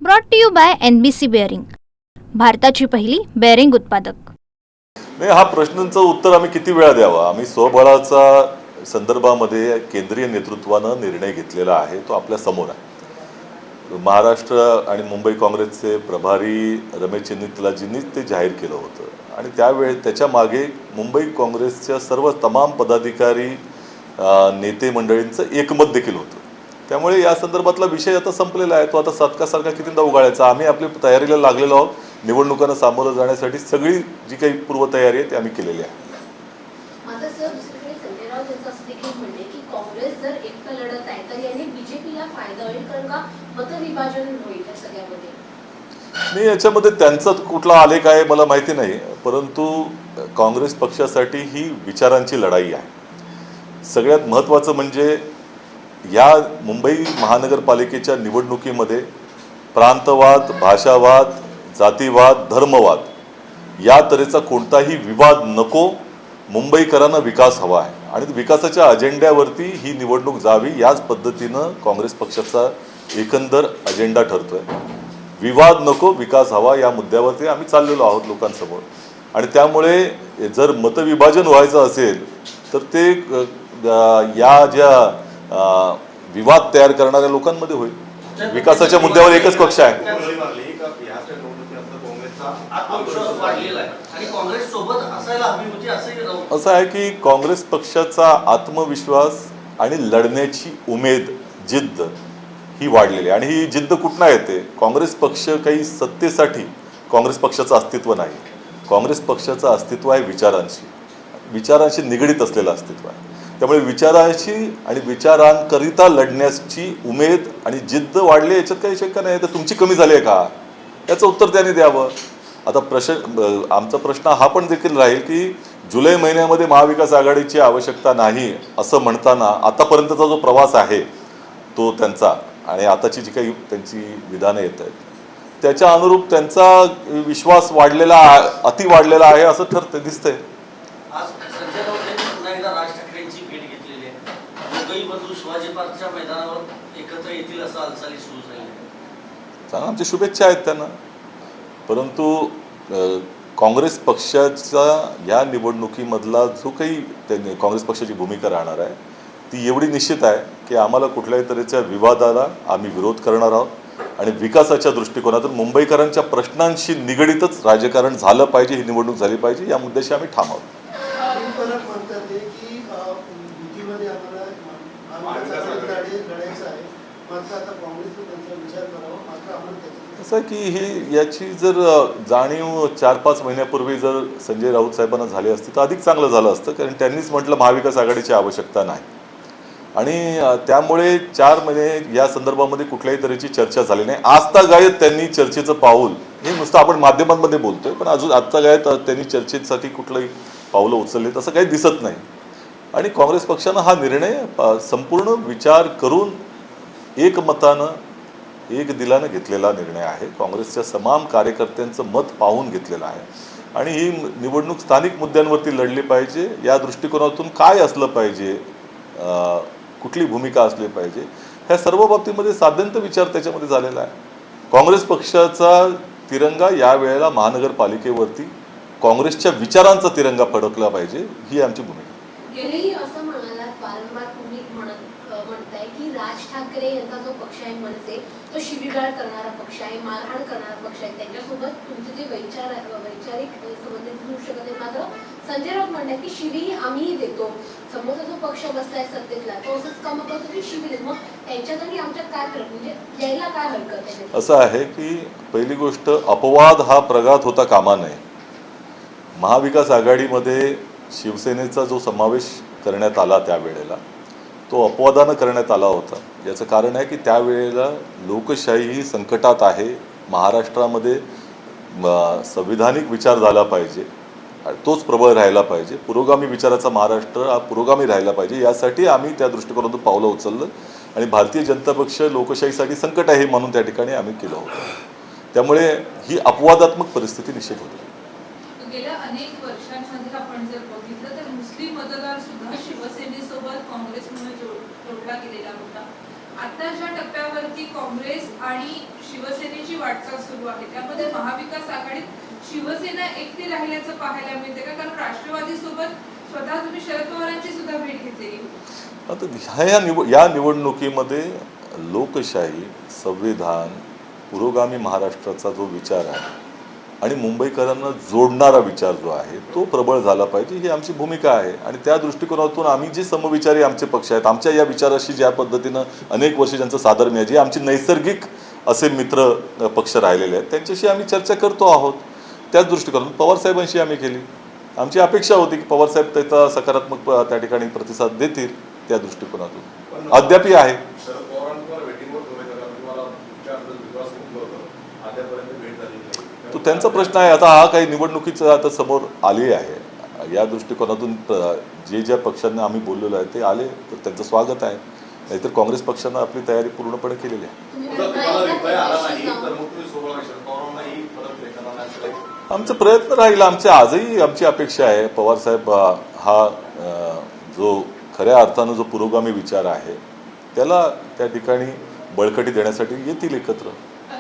Brought to you by NBC bearing, भारताची पहिली bearing उत्पादक। नाही, हा प्रश्नांचं उत्तर आम्ही किती वेळा द्यावा? आम्ही स्वबळाचा संदर्भामध्ये केंद्रीय नेतृत्वानं निर्णय घेतलेला आहे, तो आपल्या समोर आहे। महाराष्ट्र आणि मुंबई काँग्रेसचे प्रभारी रमेश चन्नीतलाजींनीच ते जाहीर केलं होतं आणि त्यावेळी त्याच्या मागे मुंबई काँग्रेसच्या सर्व तमाम पदाधिकारी नेते मंडळींचं एकमत देखील होतं। त्यामुळे या संदर्भातला विषय आता संपलेला आहे, तो आता सारखा कितींदा उगाळायचा। आम्ही आपली तयारीला लागलेलो आहोत, निवडणुकांना सामोरं जाण्यासाठी सगळी जी काही पूर्वतयारी आहे ती आम्ही केलेली आहे। आता सर दुसरीकडे संजय राऊत यांचं असं देखील म्हणणे की काँग्रेस जर एकटं लढत आहे तर याने बीजेपीला फायदा होईल, कारण का मतविभाजन होईल या सगळ्यामध्ये। नाही, याच्यामध्ये त्यांचा कुठला आलेख आहे मला माहिती नाही, परंतु काँग्रेस पक्षासाठी ही विचारांची लढाई आहे। सगळ्यात महत्त्वाचं म्हणजे या मुंबई महानगरपालिकेच्या निवडणुकीमध्ये प्रांतवाद, भाषावाद, जातीवाद, धर्मवाद या तऱ्हेचा कोणताही विवाद नको। मुंबईकरांना विकास हवा आहे आणि विकासाच्या अजेंड्यावरती ही निवडणूक जावी, याच पद्धतीनं काँग्रेस पक्षाचा एकंदर अजेंडा ठरतोय। विवाद नको, विकास हवा या मुद्द्यावरती आम्ही चाललेलो आहोत लोकांसमोर। आणि त्यामुळे जर मतविभाजन व्हायचं असेल तर ते या ज्या विवाद तयार करणाऱ्या लोकांमध्ये होईल। विकासाच्या मुद्द्यावर एकच पक्ष आहे। असं आहे की काँग्रेस पक्षाचा आत्मविश्वास आणि लढण्याची उमेद, जिद्द ही वाढलेली आहे। आणि ही जिद्द कुठनं येते? काँग्रेस पक्ष काही सत्तेसाठी काँग्रेस पक्षाचं अस्तित्व नाही। काँग्रेस पक्षाचं अस्तित्व आहे विचारांशी निगडीत असलेलं अस्तित्व आहे। त्यामुळे विचारांशी आणि विचारांकरिता लढण्याची उमेद आणि जिद्द वाढली, याच्यात काही शंका नाही। तर तुमची कमी झाली आहे का, याचं उत्तर त्याने द्यावं। आता आमचा प्रश्न हा पण देखील राहील की जुलै महिन्यामध्ये महाविकास आघाडीची आवश्यकता नाही असं म्हणताना आतापर्यंतचा जो प्रवास आहे तो त्यांचा आणि आताची जी काही त्यांची विधानं येत आहेत त्याच्या अनुरूप त्यांचा विश्वास वाढलेला, अति वाढलेला आहे असं ठरते, दिसतंय। आज संजय राऊत यांनी पुन्हा एकदा राज ठाकरेंची भेट घेतलेली आहे। दोघंही बंधू शिवाजी पार्कच्या मैदानावर एकत्र येतील असं हालचाली सुरू झाली आहे। चांगला, आमच्या शुभेच्छा आहेत त्यांना। परंतु काँग्रेस पक्षाचा या निवडणुकीमधला जो काही त्यांनी काँग्रेस पक्षाची भूमिका राहणार आहे ती एवढी निश्चित आहे की आम्हाला कुठल्याही तऱ्हेच्या विवादाला आम्ही विरोध करणार आहोत आणि विकासाच्या दृष्टिकोनातून मुंबईकरांच्या प्रश्नांशी निगडीतच राजकारण झालं पाहिजे, ही निवडणूक झाली पाहिजे, या मुद्द्याशी आम्ही ठाम आहोत। असं आहे की ही याची जर जाणीव 4-5 महिन्यापूर्वी जर संजय राऊत साहेबांना झाली असती तर अधिक चांगलं झालं असतं, कारण त्यांनीच म्हटलं महाविकास आघाडीची आवश्यकता नाही। आणि त्यामुळे 4 महिने या संदर्भामध्ये कुठल्याही तऱ्हेची चर्चा झाली नाही। आजतागायत त्यांनी चर्चेचं पाऊल, हे नुसतं आपण माध्यमांमध्ये बोलतोय पण अजून आजतागायत त्यांनी चर्चेसाठी कुठलंही पावलं उचलले तसं काही दिसत नाही। आणि काँग्रेस पक्षानं हा निर्णय संपूर्ण विचार करून एकमतानं, एक दिलानं घेतलेला निर्णय आहे। काँग्रेसच्या तमाम कार्यकर्त्यांचं मत पाहून घेतलेलं आहे आणि ही निवडणूक स्थानिक मुद्द्यांवरती लढली पाहिजे, या दृष्टिकोनातून काय असलं पाहिजे, कुठली भूमिका असली पाहिजे, ह्या सर्व बाबतीमध्ये साध्यंत विचार त्याच्यामध्ये झालेला आहे। काँग्रेस पक्षाचा तिरंगा यावेळेला महानगरपालिकेवरती काँग्रेसच्या विचारांचा तिरंगा फडकला पाहिजे, ही आमची भूमिका। गेलेही असं म्हणाला, वारंवार तुम्ही म्हणताय की राज ठाकरे यांचा जो पक्ष आहे मनसे तो शिवीगाळ करणारा पक्ष आहे, मारहाण करणारा पक्ष आहे, त्यांच्यासोबत तुमचे जे वैचारिक संबंध होऊ शकत नाही। मात्र संजय राऊत म्हणतात की शिवी आम्हीही देतो, समोरचा जो पक्ष बसलाय सत्तेतला तो असंच काम करतो की शिवी देतो, मग त्यांच्यात आणि आमच्यात काय फरक, म्हणजे यायला काय हरकत आहे? असं आहे की पहिली गोष्ट, अपवाद हा प्रघात होता कामा नये। महाविकास आघाडीमध्ये शिवसेनेचा जो समावेश करण्यात आला त्यावेळेला तो अपवादानं करण्यात आला होता। याचं कारण आहे की त्यावेळेला लोकशाही ही संकटात आहे, महाराष्ट्रामध्ये संविधानिक विचार झाला पाहिजे, तोच प्रबळ राहायला पाहिजे, पुरोगामी विचाराचा महाराष्ट्र हा पुरोगामी राहायला पाहिजे, यासाठी आम्ही त्या दृष्टिकोनातून पावलं उचललं आणि भारतीय जनता पक्ष लोकशाहीसाठी संकट आहे म्हणून त्या ठिकाणी आम्ही केलं होतं। त्यामुळे ही अपवादात्मक परिस्थिती निश्चित होती। गेल्या अनेक वर्षांमध्ये आपण जर बघितलं तर मुस्लिम मतदार सुद्धा शिवसेनेसोबत काँग्रेसमुळे जोडला गेलेला होता। आता ज्या टप्प्यावरती काँग्रेस आणि शिवसेनेची वाटचाल सुरू आहे त्यामध्ये महाविकास आघाडीत शिवसेना एकटी राहिल्याचं पाहायला मिळते का? कारण राष्ट्रवादी सोबत स्वतः तुम्ही शरद पवारांची सुद्धा भेट घेतलेली. आता या निवडणुकीमध्ये लोकशाही, संविधान, पुरोगामी महाराष्ट्राचा जो विचार आहे आणि मुंबईकरांना जोडणारा विचार जो आहे तो प्रबळ झाला पाहिजे, ही आमची भूमिका आहे. आणि त्या दृष्टिकोनातून आम्ही जे समविचारी आमचे पक्ष आहेत, आमच्या या विचाराशी ज्या पद्धतीनं अनेक वर्षी ज्यांचं साधर्म्य आहे, जे आमचे नैसर्गिक असे मित्र पक्ष राहिलेले आहेत, त्यांच्याशी आम्ही चर्चा करतो आहोत. त्याच दृष्टिकोनातून पवारसाहेबांशी आम्ही केली. आमची अपेक्षा होती की पवारसाहेब त्याचा सकारात्मक त्या ठिकाणी प्रतिसाद देतील. त्या दृष्टिकोनातून अद्यापही आहे. शरद पवारांवर वेटिंगवर ठेवले कारण तुम्हाला तुमच्याबद्दल विश्वास उठला होता, अद्यापर्यंत भेट झाली नाही. तो त्यांचा प्रश्न आहे. आता हा काही निवडणुकीचं आता समोर आली आहे. या दृष्टिकोनातून जे ज्या पक्षांना आम्ही बोललेलो आहे ते आले तर त्यांचं स्वागत आहे. नाहीतर काँग्रेस पक्षानं आपली तयारी पूर्णपणे केलेली आहे. तुम्हाला रिप्लाय आला नाही तर मग तुम्ही सोबत शरद पवारांनाही परत भेटणार नाही. आमचा प्रयत्न राहील. आजही आमची अपेक्षा आहे पवारसाहेब हा जो खऱ्या अर्थानं जो पुरोगामी विचार आहे त्याला त्या ठिकाणी बळकटी देण्यासाठी येतील एकत्र.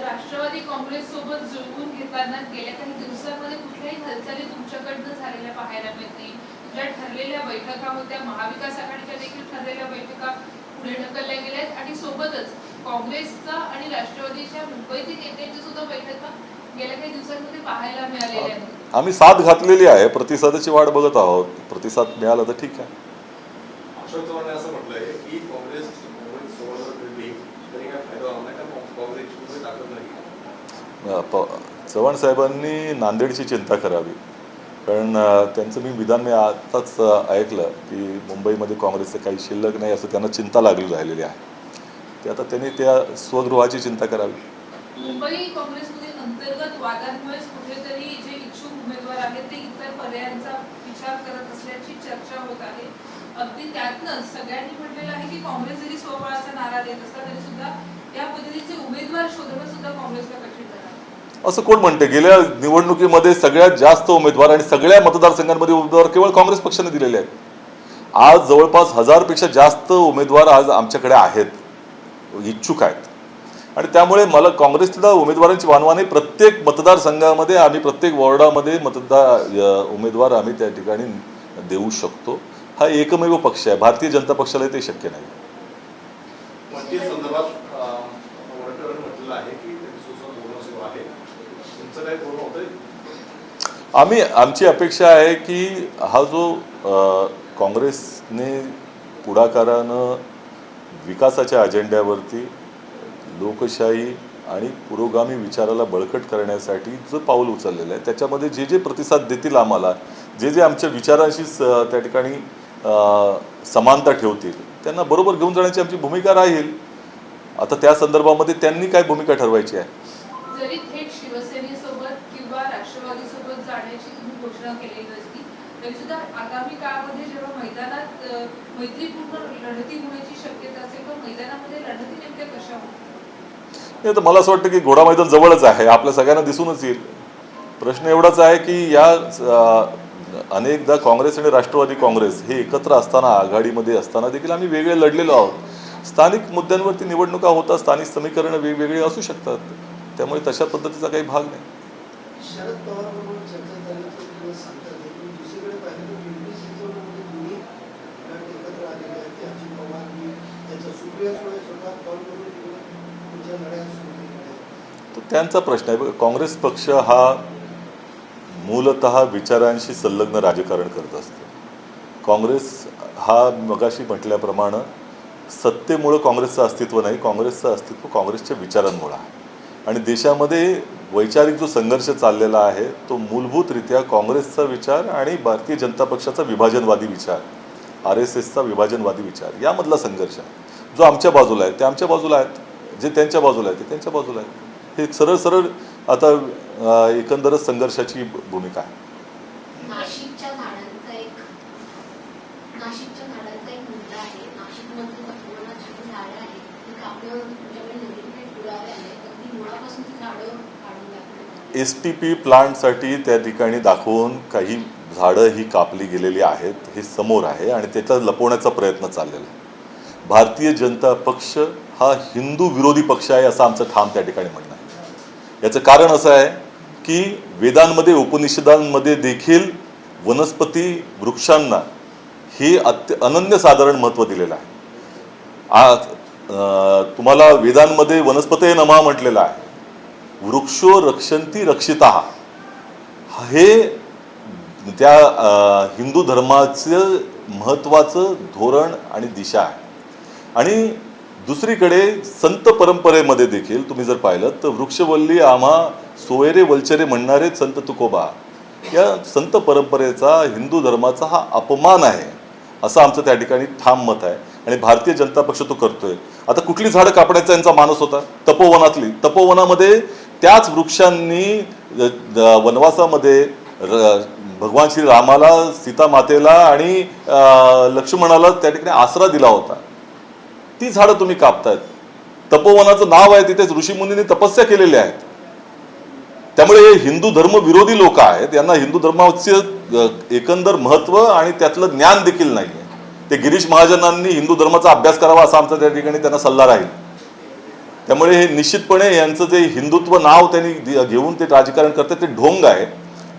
राष्ट्रवादी काँग्रेस सोबत जुळवून घेताना गेल्या काही दिवसांमध्ये कुठल्याही हालचाली तुमच्याकडनं झालेल्या पाहायला मिळत नाही. ज्या ठरलेल्या बैठका होत्या, महाविकास आघाडीच्या देखील ठरलेल्या बैठका पुढे ढकलल्या गेल्यात आणि सोबतच काँग्रेसचा आणि राष्ट्रवादीच्या मुंबईतील नेत्यांच्या सुद्धा बैठका गेल्या काही दिवसांमध्ये पाहायला मिळालेल्या आहेत. आम्ही साथ घातलेली आहे. प्रतिसादाची वाट बघत आहोत. प्रतिसाद मिळाला तर ठीक आहे. अशोक चव्हाणांनी असं म्हटलंय की काँग्रेस मुंबईत सोबत भेटली तरी काय फायदा होणार नाही कारण काँग्रेसची मुंबई ताकद नाही. चव्हाण साहेबांनी नांदेडची चिंता करावी. कारण त्यांचं मी आताच ऐकलं की मुंबईमध्ये काँग्रेसचं काही शिल्लक नाही असं त्यांना चिंता लागली राहिलेली आहे. ते आता त्यांनी त्या स्वगृहाची चिंता करावी. मुंबई काँग्रेसमधील अंतर्गत वादांमुळेच कुठेतरी जे इच्छुक उमेदवार आहेत ते इतर पर्यायांचा विचार करत असल्याची चर्चा होत आहे. अगदी त्यातनंच सगळ्यांनी म्हटलेलं आहे की काँग्रेस जरी स्वबळाचा नारा देत असला तरी सुद्धा या पद्धतीचे उमेदवार शोधणं सुद्धा काँग्रेसला कठीण जाणार. असं कोण म्हणते? गेल्या निवडणुकीमध्ये सगळ्यात जास्त उमेदवार आणि सगळ्या मतदारसंघांमध्ये उमेदवार केवळ काँग्रेस पक्षाने दिलेले आहेत. आज जवळपास 1000पेक्षा जास्त उमेदवार आज आमच्याकडे आहेत, इच्छुक आहेत. आणि त्यामुळे मला काँग्रेसला उमेदवारांची वानवा नाही. प्रत्येक मतदारसंघामध्ये आम्ही प्रत्येक वॉर्डामध्ये उमेदवार आम्ही त्या ठिकाणी देऊ शकतो. हा एकमेव पक्ष आहे. भारतीय जनता पक्षाला ते शक्य नाही. मंत्री संदर्भात वडकरांनी म्हटलेलं आहे की त्यांची सुद्धा बोलणं सुरू आहे. तुमचं काही बोलणं होतंय? आमची अपेक्षा आहे की हा जो काँग्रेसने पुढाकारानं विकासाच्या अजेंड्यावरती लोकशाही आणि पुरोगामी विचाराला बळकट करण्यासाठी जो पाऊल उचललेलं आहे त्याच्यामध्ये जे जे प्रतिसाद देतील आम्हाला, जे जे आमच्या विचारांशी त्या ठिकाणी समानता ठेवतील त्यांना बरोबर घेऊन जाण्याची आमची भूमिका राहील. आता त्या संदर्भामध्ये त्यांनी काय भूमिका ठरवायची आहे. जरी थेट शिवसेनेसोबत किंवा राष्ट्रवादीसोबत जाण्याची तुम्ही घोषणा केलेली नसती तरी सुद्धा आगामी काळामध्ये जेव्हा मैदानात मैत्रीपूर्ण लढती होण्याची शक्यता असेल तर मैदानामध्ये लढती नेमक्या कशा होतील? नाही तर मला असं वाटतं की घोडा मैदान जवळच आहे, आपल्या सगळ्यांना दिसूनच येईल. प्रश्न एवढाच आहे की या अनेकदा काँग्रेस आणि राष्ट्रवादी काँग्रेस हे एकत्र असताना, आघाडीमध्ये असताना देखील आम्ही वेगळे लढलेलो आहोत. स्थानिक मुद्द्यांवरती निवडणुका होतात, स्थानिक समीकरणं वेगवेगळी असू शकतात. त्यामुळे तशा पद्धतीचा काही भाग नाही. शरद पवारांबरोबर चर्चा झाल्याचं दिवस सांगतात पण दुसरीकडे पाहिलं तर पिंपरी चिंचवडमध्ये दोन्ही गट एकत्र आलेले आहेत की अजित पवार मी त्याचा सुप्रिया सुळे स्वतः कॉल करून तुमच्या लढ्या सुरू केलेल्या आहेत. तो त्यांचा प्रश्न आहे. काँग्रेस पक्ष हा मूलतः विचारांशी संलग्न राजकारण करत असतो. काँग्रेस हा मगाशी म्हटल्याप्रमाणे सत्तेमुळं काँग्रेसचं अस्तित्व नाही, काँग्रेसचं अस्तित्व काँग्रेसच्या विचारांमुळे आहे. आणि देशामध्ये वैचारिक जो संघर्ष चाललेला आहे तो मूलभूतरित्या काँग्रेसचा विचार आणि भारतीय जनता पक्षाचा विभाजनवादी विचार, RSSचा विभाजनवादी विचार यामधला संघर्ष आहे. जो आमच्या बाजूला आहे ते आमच्या बाजूला आहेत, जे त्यांच्या बाजूला आहे ते त्यांच्या बाजूला आहे. हे सरळ सरळ आता एकंदरच संघर्षाची भूमिका आहे. नाशिकच्या झाडांचा एक मुद्दा आहे. नाशिकमध्ये वर्तमानात जी झाडं आहेत ती कापण्यावर तुमच्याकडे नवीन काही पुरावे आले तर ती मुळापासून ती झाडं काढून टाकली. STP प्लांटसाठी त्या ठिकाणी दाखवून काही झाडं ही कापली गेलेली आहेत हे समोर आहे आणि त्याचा लपवण्याचा प्रयत्न चाललेला आहे. भारतीय जनता पक्ष हा हिंदू विरोधी पक्ष आहे असं आमचं ठाम त्या ठिकाणी म्हणणं आहे. याचं कारण असं आहे की वेदांमध्ये उपनिषदांमध्ये देखील वनस्पती वृक्षांना हे अनन्यसाधारण महत्त्व दिलेलं आहे. तुम्हाला वेदांमध्ये वनस्पते नमः म्हटलेलं आहे. वृक्षो रक्षन्ति रक्षिताः हे त्या हिंदू धर्माचं महत्त्वाचं धोरण आणि दिशा आहे. आणि दुसरीकडे संत परंपरेमध्ये देखील तुम्ही जर पाहिलं तर वृक्षवल्ली आम्हा सोयरे वलचरे म्हणणारे संत तुकोबा या संत परंपरेचा हिंदू धर्माचा हा अपमान आहे असं आमचं त्या ठिकाणी ठाम मत आहे. आणि भारतीय जनता पक्ष तो करतोय. आता कुठली झाडं कापण्याचा यांचा मानस होता? तपोवनातली. तपोवनामध्ये त्याच वृक्षांनी वनवासामध्ये भगवान श्री रामाला, सीता मातेला आणि लक्ष्मणाला त्या ठिकाणी आसरा दिला होता. ती झाडं तुम्ही कापतायत. तपोवनाचं नाव आहे, तिथे ऋषीमुनींनी तपस्या केलेल्या आहेत. त्यामुळे हे हिंदू धर्म विरोधी लोक आहेत. यांना हिंदू धर्माचे एकंदर महत्त्व आणि त्यातलं ज्ञान देखील नाही आहे. ते गिरीश महाजनांनी हिंदू धर्माचा अभ्यास करावा असा आमचा त्या ठिकाणी त्यांना सल्ला राहील. त्यामुळे हे निश्चितपणे यांचं जे हिंदुत्व नाव त्यांनी घेऊन ते राजकारण करतात ते ढोंग आहे.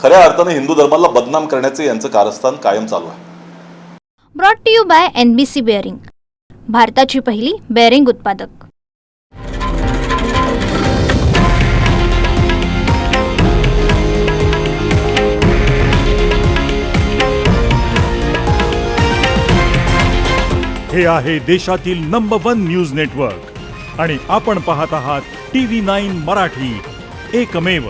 खऱ्या अर्थाने हिंदू धर्माला बदनाम करण्याचे यांचं कारस्थान कायम चालू आहे. Brought to you by NBC bearing, भारताची पहिली बेअरिंग उत्पादक. हे आहे देशातील नंबर 1 न्यूज नेटवर्क आणि आपण पाहत आहात TV9 मराठी, एकमेव.